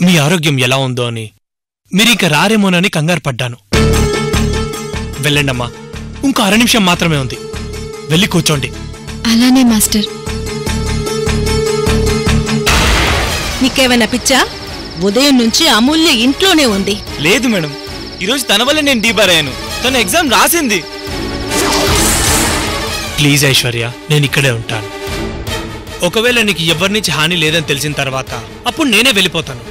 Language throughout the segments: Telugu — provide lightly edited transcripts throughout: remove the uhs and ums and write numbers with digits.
మీ ఆరోగ్యం ఎలా ఉందో అని, మీరిక రారేమోనని కంగారు పడ్డాను. వెళ్ళండమ్మా, ఇంకో 6 నిమిషం మాత్రమే ఉంది. వెళ్ళి కూర్చోండి. అలానే మాస్టర్. నీకేమైనా పిచ్చా? ఉదయం నుంచి అమూల్య ఇంట్లోనే ఉంది. లేదు మేడం, ఈరోజు తన వల్ల నేను డీబార్ అయ్యాను. తన ఎగ్జామ్ రాసింది. ప్లీజ్ ఐశ్వర్య, నేను ఇక్కడే ఉంటాను. ఒకవేళ నీకు ఎవరి నుంచి హాని లేదని తెలిసిన తర్వాత అప్పుడు నేనే వెళ్ళిపోతాను.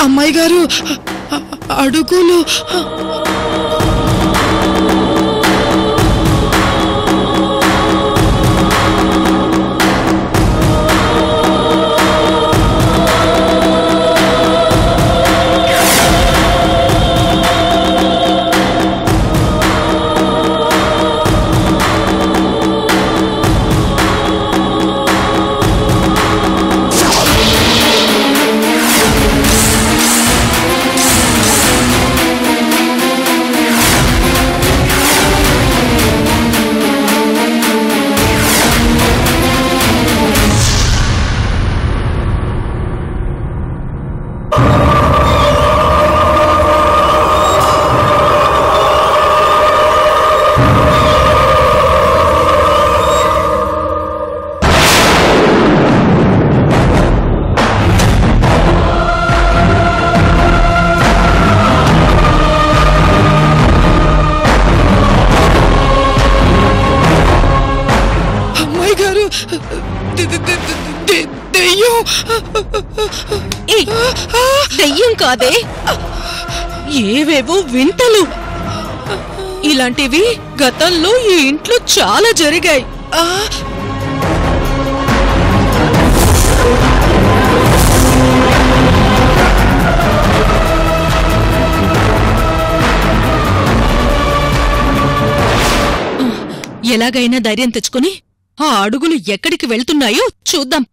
అమ్మాయి గారు, అడుగులు. దెయ్యం కాదే, ఏవేవో వింతలు. ఇలాంటివి గతంలో ఈ ఇంట్లో చాలా జరిగాయి. ఎలాగైనా ధైర్యం తెచ్చుకుని ఆ అడుగులు ఎక్కడికి వెళ్తున్నాయో చూద్దాం.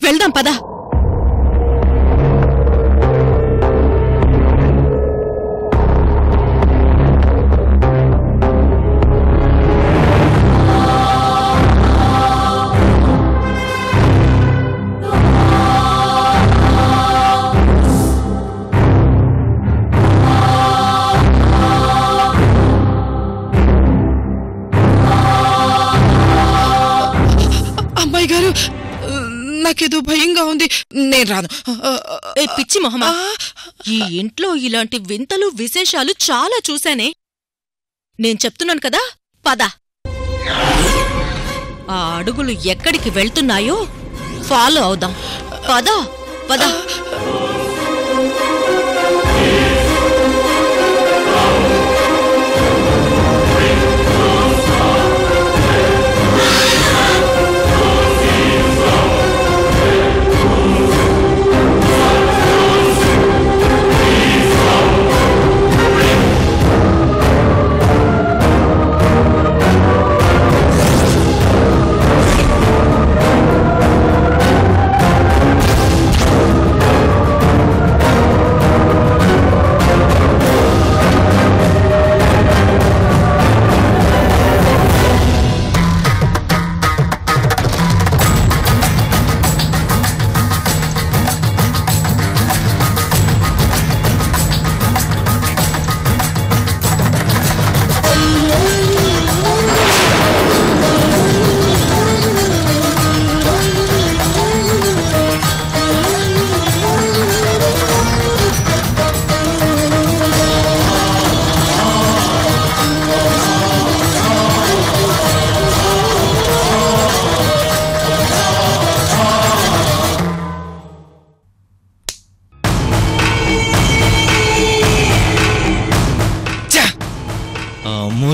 వెళ్దాం పద. అమ్మాయి గారు, నాకేదో భయంగా ఉంది, నేను రాను. పిచ్చి మొహమా, ఈ ఇంట్లో ఇలాంటి వింతలు విశేషాలు చాలా చూశానే. నేను చెప్తున్నాను కదా, పద. ఆ అడుగులు ఎక్కడికి వెళ్తున్నాయో ఫాలో అవుదాం. పద పద.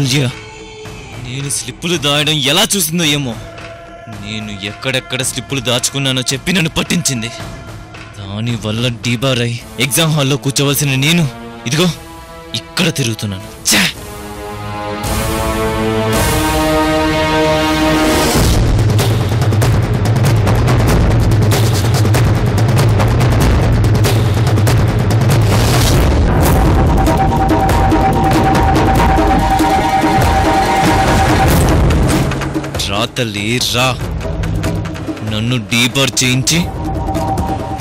అమూల్య నేను స్లిప్పులు దాయడం ఎలా చూసిందో ఏమో. నేను ఎక్కడెక్కడ స్లిప్పులు దాచుకున్నానో చెప్పి నన్ను పట్టించింది. దానివల్ల డీబార్ అయి ఎగ్జామ్ హాల్లో కూర్చోవలసిన నేను ఇదిగో ఇక్కడ తిరుగుతున్నాను. ఛే! రా తల్లి రా, నన్ను డీబార్ చేయించి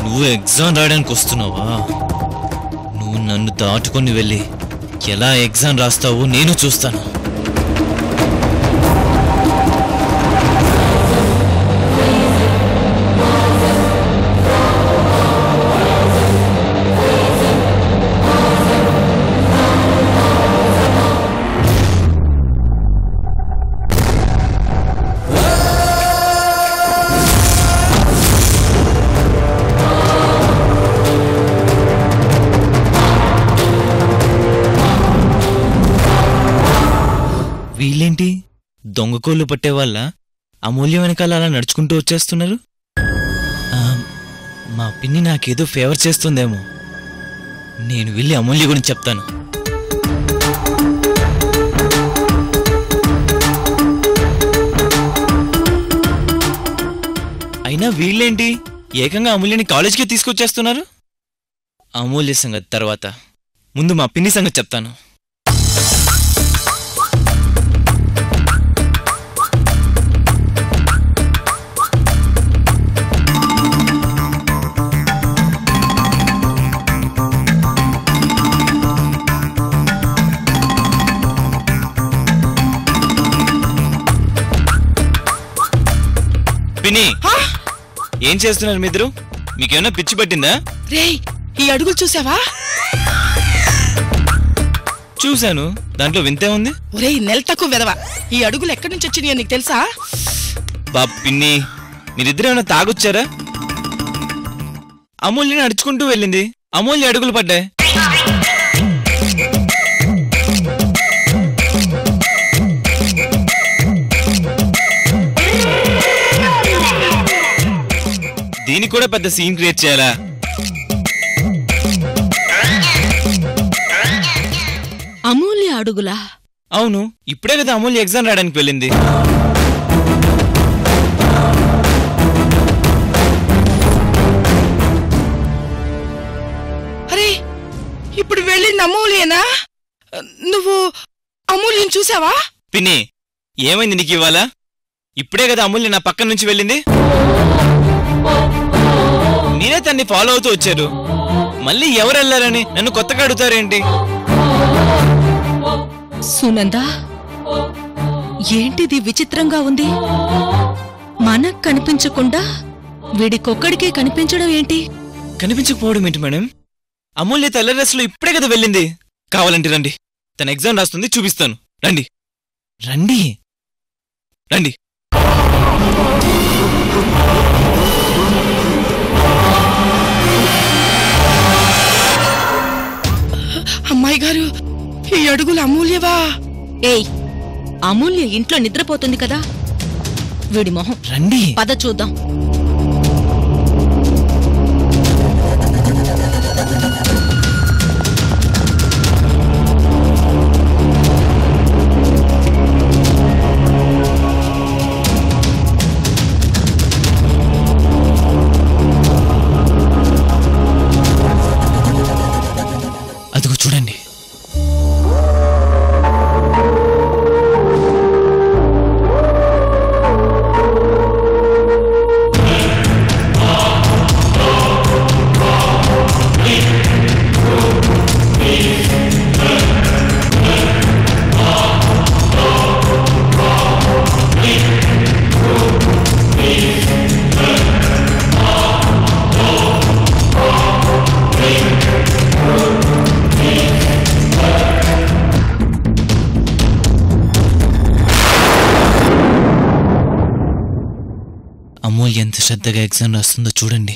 నువ్వు ఎగ్జామ్ రాయడానికి వస్తున్నావా? నువ్వు నన్ను దాటుకొని వెళ్ళి ఎలా ఎగ్జామ్ రాస్తావో నేను చూస్తాను. వీళ్ళేంటి దొంగకోళ్ళు పట్టేవాళ్ళ అమూల్య వెనకాల అలా నడుచుకుంటూ వచ్చేస్తున్నారు? మా పిన్ని నాకేదో ఫేవర్ చేస్తుందేమో. నేను వెళ్ళి అమూల్య గురించి చెప్తాను. అయినా వీళ్ళేంటి ఏకంగా అమూల్యని కాలేజ్కే తీసుకొచ్చేస్తున్నారు? అమూల్య సంగతి తర్వాత, ముందు మా పిన్ని సంగతి చెప్తాను. పిన్ని, ఏం చేస్తున్నారు మీద్దరు? మీకేమైనా పిచ్చి పట్టిందా? రేయ్, ఈ అడుగులు చూసావా? చూశాను, దాంట్లో వింతే ఉంది. ఒరేయ్ నెల తక్కువ వెదవా, ఈ అడుగులు ఎక్కడి నుంచి వచ్చినాయో నీకు తెలుసా? పిన్ని, మీరిద్దరు ఏమైనా తాగొచ్చారా? అమూల్యని నడుచుకుంటూ వెళ్ళింది, అమూల్య అడుగులు పడ్డాయి. దీనికి కూడా పెద్ద సీన్ క్రియేట్ చేయాలా? అమూల్య అడుగులా? అవును, ఇప్పుడే కదా అమూల్య ఎగ్జామ్ రాయడానికి వెళ్ళింది. అరే, ఇప్పుడు వెళ్ళింది అమూల్యేనా? నువ్వు అమూల్యం చూసావా? పిన్ని, ఏమైంది నీకు ఇవాళ? ఇప్పుడే కదా అమూల్య నా పక్కన నుంచి వెళ్ళింది. నేనే తన్ని ఫాలో అవుతూ వచ్చారు, మళ్ళీ ఎవరు వెళ్ళారని నన్ను కొత్తగా అడుగుతారేంటి? సునందా, ఏంటిది విచిత్రంగా ఉంది? మనకు కనిపించకుండా వీడికొక్కడికే కనిపించడం ఏంటి? కనిపించకపోవడం ఏంటి మేడం? అమూల్య తెల్ల డ్రెస్లో ఇప్పుడే కదా వెళ్ళింది. కావాలంటే రండి, తన ఎగ్జామ్ రాస్తుంది, చూపిస్తాను. రండి రండి రండి. అమ్మాయి గారు, ఈ అడుగులు అమూల్యవా? ఏయ్, అమూల్య ఇంట్లో నిద్రపోతుంది కదా, వీడి మొహం. రండి, పద చూద్దాం. అదిగో చూడండి. అమూల్య ఎంత శ్రద్ధగా ఎగ్జామ్ రాస్తుందో చూడండి.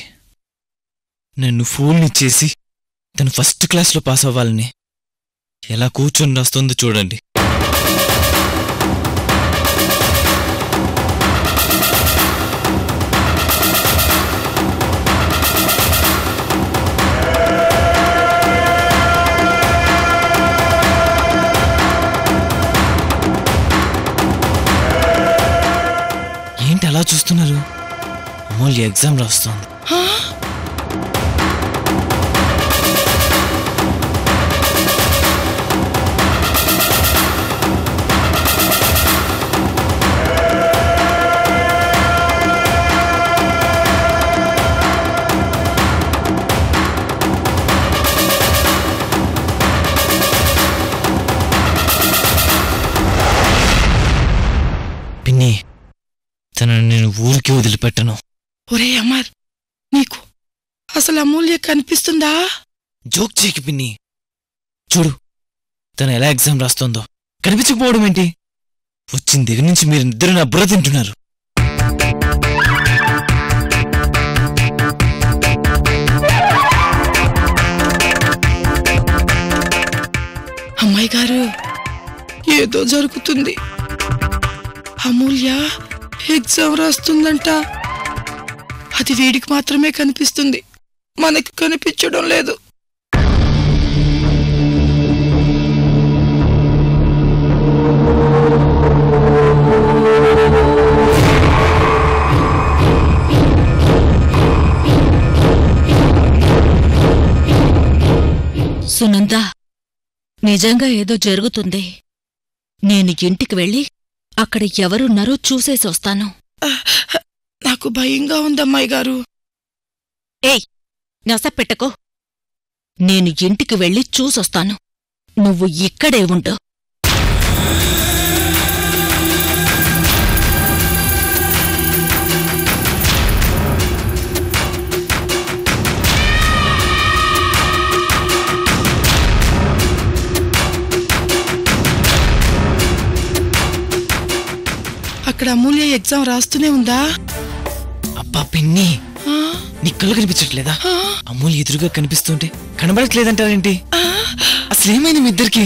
నన్ను ఫోన్ని చేసి తను ఫస్ట్ క్లాస్లో పాస్ అవ్వాలని ఎలా కూర్చొని రాస్తుందో చూడండి. చూస్తున్నారు? అమూల్య ఎగ్జామ్ రాస్తోంది. పిన్ని, తనని నేను ఊరికి వదిలిపెట్టను. ఒరే అమర్, నీకు అసలు అమూల్య కనిపిస్తుందా? జోక్ చేయకి పిన్ని. చూడు తను ఎలా ఎగ్జామ్ రాస్తోందో. కనిపించకపోవడం ఏంటి? వచ్చిన దగ్గర నుంచి మీరిద్దరు నా బుర్ర తింటున్నారు. అమ్మాయి గారు, ఏదో జరుగుతుంది. అమూల్య ఎగ్జామ్ రాస్తుందంట. అది వీడికి మాత్రమే కనిపిస్తుంది, మనకి కనిపించడం లేదు. సునంద, నిజంగా ఏదో జరుగుతుంది. నేను ఇంటికి వెళ్ళి అక్కడ ఎవరున్నారో చూసేసి వస్తాను. నాకు భయంగా ఉందమ్మాయి గారు. ఏయ్, నసపెట్టకో. నేను ఇంటికి వెళ్ళి చూసొస్తాను. నువ్వు ఇక్కడే ఉండు. అక్కడ అమూల్య ఎగ్జామ్ రాస్తూనే ఉందా? అబ్బా పిన్ని, నీ కళ్ళు కనిపించట్లేదా? అమూల్య ఎదురుగా కనిపిస్తుంటే కనబడట్లేదంటారేంటి? అసలేమైంది మీ ఇద్దరికి?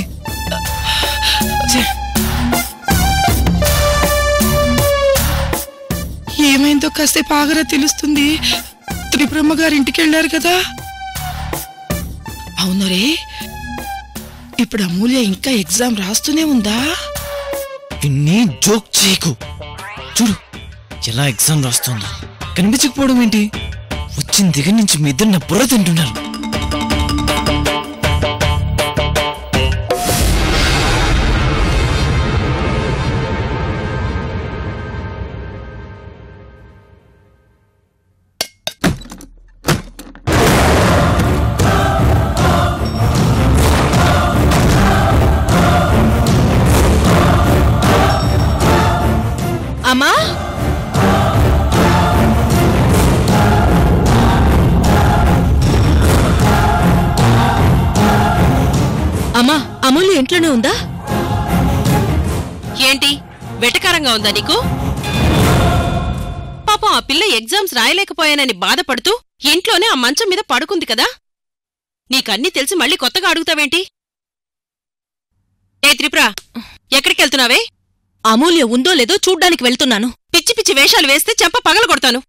ఏమైందో కాసేపు ఆగరా తెలుస్తుంది. త్రిపురమ్మ గారు ఇంటికెళ్ళారు కదా. అవునరే, ఇప్పుడు అమూల్య ఇంకా ఎగ్జామ్ రాస్తూనే ఉందా? పిన్ని, జోక్ చేయకు. చూడు ఎలా ఎగ్జామ్ రాస్తోందో. కనిపించకపోవడం ఏంటి? వచ్చిన దగ్గర నుంచి మీ ఇద్దరు నా బుర్ర తింటున్నారు. అమ్మా, అమ్మా, అమూల్య ఇంట్లోనే ఉందా? ఏంటి వెటకారంగా ఉందా నీకు? పాపం ఆ పిల్ల ఎగ్జామ్స్ రాయలేకపోయానని బాధపడుతూ ఇంట్లోనే ఆ మంచం మీద పడుకుంది కదా. నీకన్నీ తెలిసి మళ్ళీ కొత్తగా అడుగుతావేంటి? ఏ త్రిపుర, ఎక్కడికెళ్తున్నావే? అమూల్య ఉందో లేదో చూడ్డానికి వెళ్తున్నాను. పిచ్చి పిచ్చి వేషాలు వేస్తే చెంప పగలగొడతాను.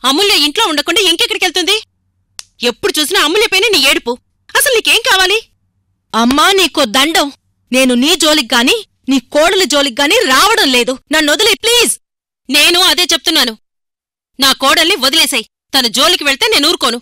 అమూల్య ఇంట్లో ఉండకుండా ఇంకెక్కడికెళ్తుంది? ఎప్పుడు చూసినా అమూల్యపైనే నీ ఏడుపు. అసలు నీకేం కావాలి? అమ్మా, నీకో దండం. నేను నీ జోలిగ్గాని నీ కోడలి జోలిగ్గాని రావడం లేదు. నన్నొదిలే ప్లీజ్. నేను అదే చెప్తున్నాను. నా కోడల్ని వదిలేసాయి. తన జోలికి వెళ్తే నేను ఊరుకోను.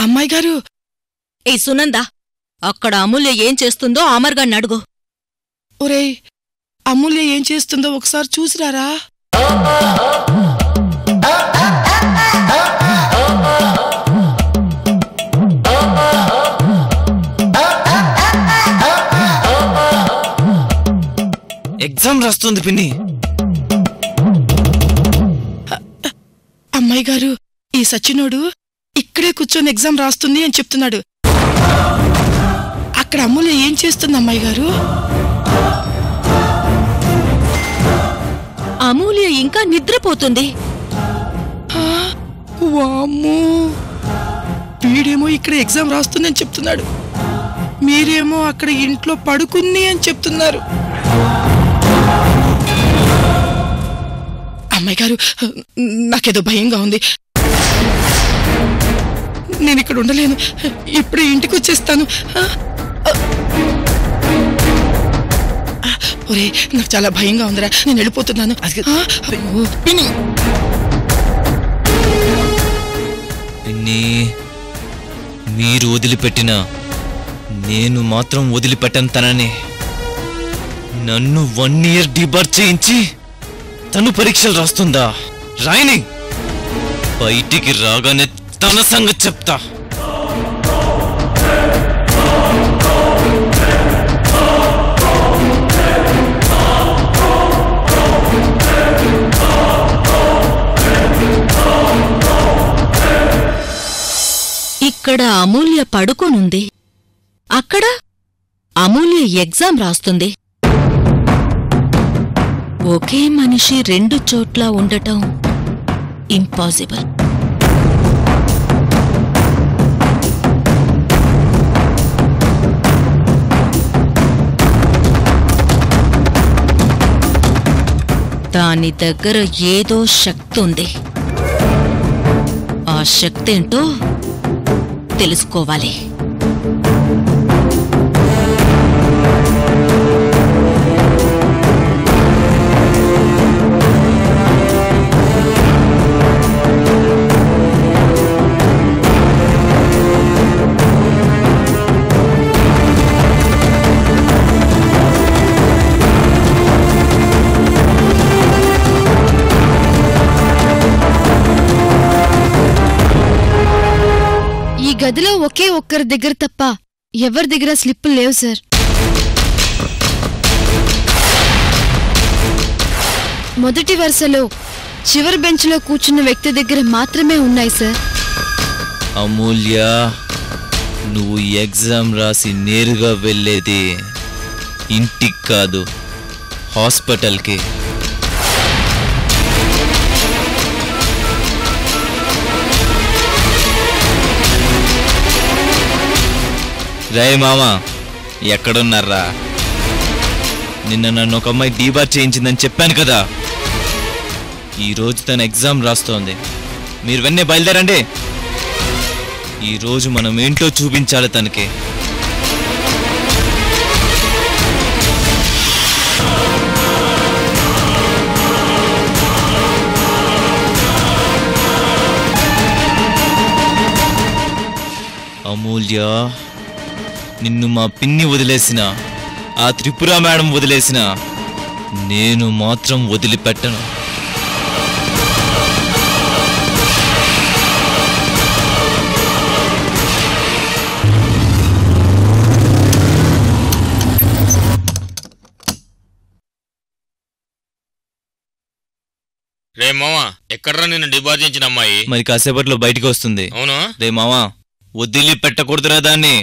అమ్మాయి గారు, ఏ సునంద, అక్కడ అమూల్య ఏం చేస్తుందో అమర్గాన్ని అడుగు. ఒరేయ్, అమూల్య ఏం చేస్తుందో ఒకసారి చూసిరారా. ఎగ్జామ్ రాస్తుంది పిన్ని. అమ్మాయి గారు, ఈ సచ్చినోడు ఇక్కడే కూర్చొని ఎగ్జామ్ రాస్తుంది అని చెప్తున్నాడు. అక్కడ అమూల్య ఏం చేస్తుంది అమ్మాయి గారు? అమూల్య ఇంకా నిద్రపోతుంది. వామ్మో, వీడేమో ఇక్కడ ఎగ్జామ్ రాస్తుంది అని చెప్తున్నాడు, మీరేమో అక్కడ ఇంట్లో పడుకుంది అని చెప్తున్నారు. అమ్మాయి గారు, నాకేదో భయంగా ఉంది. నేను ఇక్కడ ఉండలేను, ఇప్పుడే ఇంటికి వచ్చేస్తాను. ఒరే, నాకు చాలా భయంగా ఉందిరా, నేను వెళ్ళిపోతున్నాను. పిన్ని, మీరు వదిలిపెట్టినా నేను మాత్రం వదిలిపెట్టను తనని. నన్ను 1 year డిబార్ చేయించి తను పరీక్షలు రాస్తుందా? రాయని, బయటికి రాగానే తన సంగతి చెప్తా. ఇక్కడ అమూల్య పడుకోనుంది, అక్కడ అమూల్య ఎగ్జామ్ రాస్తుంది. ఒకే మనిషి 2 చోట్ల ఉండటం ఇంపాసిబుల్. దాని దగ్గర ఏదో శక్తి ఉంది. ఆ శక్తి ఏంటో తెలుసుకోవాలి. గదిలో ఒకే ఒక్కరి దగ్గర తప్ప ఎవరి దగ్గర స్లిప్పులు లేవు సార్. మొదటి వరుసలో చివరి బెంచ్లో కూర్చున్న వ్యక్తి దగ్గర మాత్రమే ఉన్నాయి సార్. అమూల్య, నువ్వు ఎగ్జామ్ రాసి నేరుగా వెళ్ళేది ఇంటికి కాదు, హాస్పిటల్కి. రే మామా, ఎక్కడున్నారా? నిన్న నన్ను ఒక అమ్మాయి డీబార్ చేయించిందని చెప్పాను కదా. ఈరోజు తన ఎగ్జామ్ రాస్తోంది. మీరు వెన్నే బయలుదేరండి. ఈరోజు మనం ఏంటో చూపించాలి తనకి. అమూల్య, నిన్ను మా పిన్ని వదిలేసిన, ఆ త్రిపుర మేడం వదిలేసిన, నేను మాత్రం వదిలిపెట్టను. రే మావా, ఎక్కడ్రా నిన్ను డిబార్ చేయించిన అమ్మాయి? మరి కాసేపట్లో బయటికి వస్తుంది. అవునా? రే మావా, వదిలిపెట్టకూడదురా దాన్ని.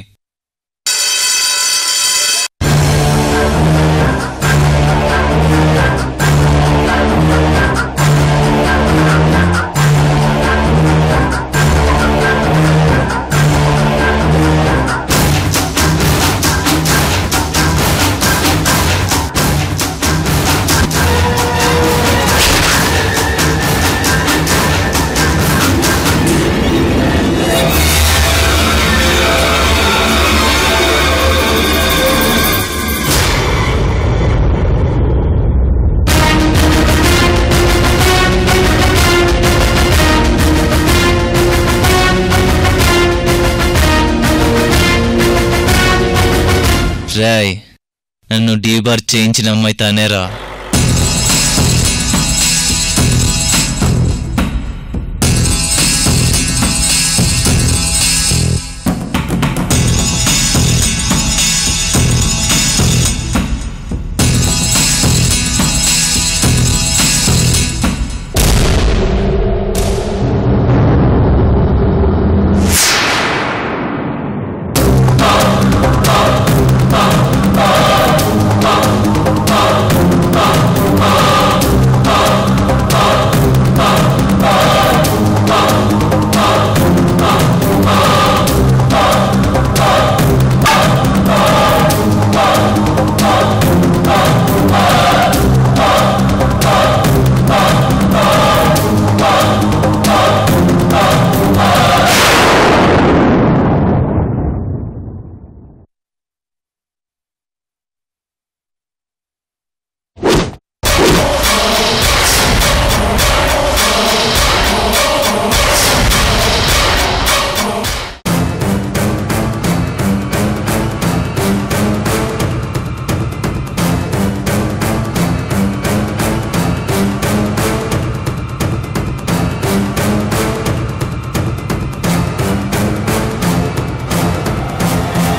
రేయ్, నన్ను డీబార్ చేయించిన అమ్మాయి తానేరా.